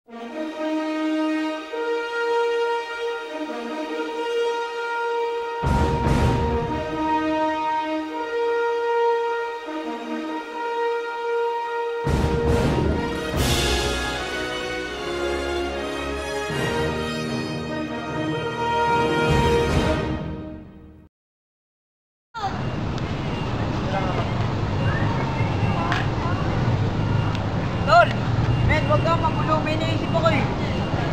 Tol, men, huwag kang magulo. May naisip ako eh.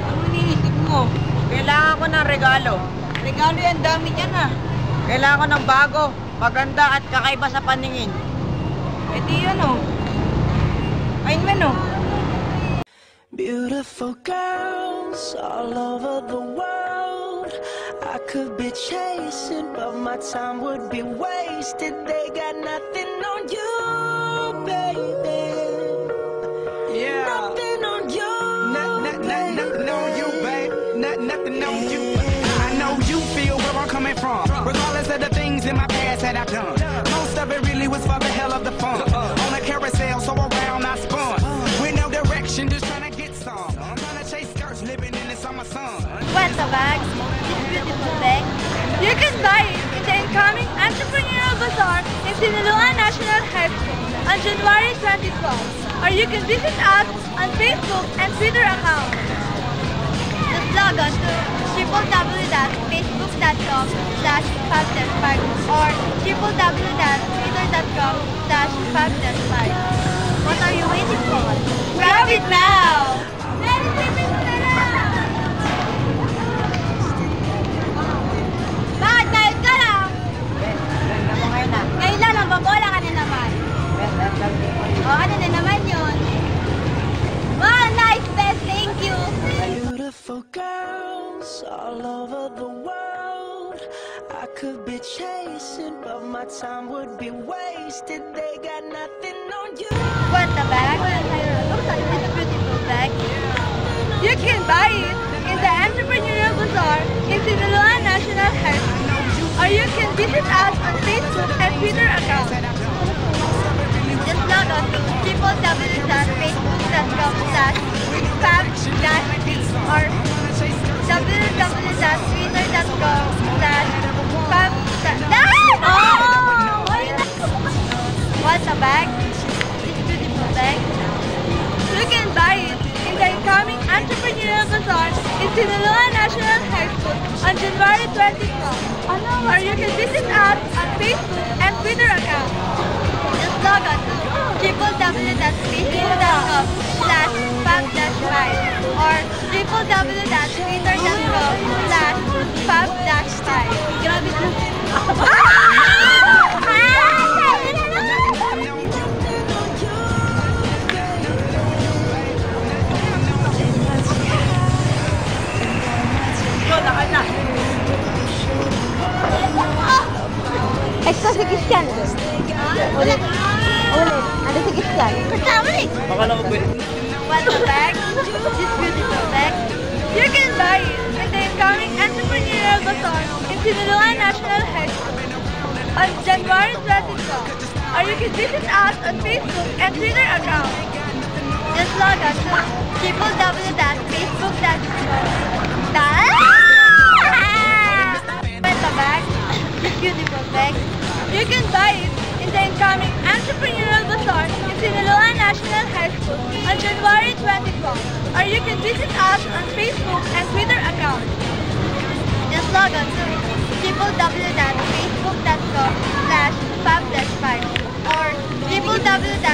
Ano iniisip mo? Kailangan ko ng regalo. Regalo yan, dami yan ah. Kailangan ko ng bago, maganda at kakaiba sa paningin. Eh di yun oh. Ayun men oh. Beautiful girls all over the world. I could be chasing, but my time would be wasted. They got nothing on you, baby. Yeah. Nothing on you, nothing on you, babe. Nothing on you. I know you feel where I'm coming from, regardless of the things in my past that I've done. Most of it really was for the hell of the fun. On a carousel, so around I spun. With no direction, just trying to get some. Trying to chase skirts, living in the summer sun. What's a bag? This beautiful bag. You can buy it in the incoming Entrepreneurial Bazaar in Sinaloa National High School on January 2012. Or you can visit us on Facebook and Twitter accounts. Just log on to www.facebook.com/fabtest5 or www.twitter.com/fabtest5. What are you waiting for? Grab it now! Bakit kahit ka lang? Ngayon lang, babola ka na naman. O, ano na naman yun? Wow, nice, best, thank you! beautiful girls all over the world. I could be chasing, but my time would be wasted. They got nothing on you. Want the bag? Looks like it's a beautiful bag. You can buy it in the Entrepreneurial Bazaar in Sinaloa National High School. Or you can visit us on Facebook and Twitter accounts. Just log on to www.facebook.com/fab-d or www.twitter.com/fab-d. Want a bag? This beautiful bag. You can buy it in the incoming Entrepreneurial Bazaar in Sinaloa National High School on January 2012. Or you can visit us on Facebook and Twitter accounts. Just log on to www.facebook.com/fab-5 or www.twitter.com/fab-5. Grabe ito. Extra si Christian. Ulit. Ano si Christian? Ulit. Baka lang ko pwede. Want a bag? This beautiful bag. You can buy it in the incoming Entrepreneurial Bazaar in Sinaloa National High School on January 2012. Or you can visit us on Facebook and Twitter accounts. Just log on to www.facebook.com. Want a bag? This beautiful bag. You can buy it in the incoming Entrepreneurial Bazaar in Sinaloa National High School on January 2012. Or you can visit us on Facebook and Twitter accounts. Just log on to www.facebook.com/fab-5 or www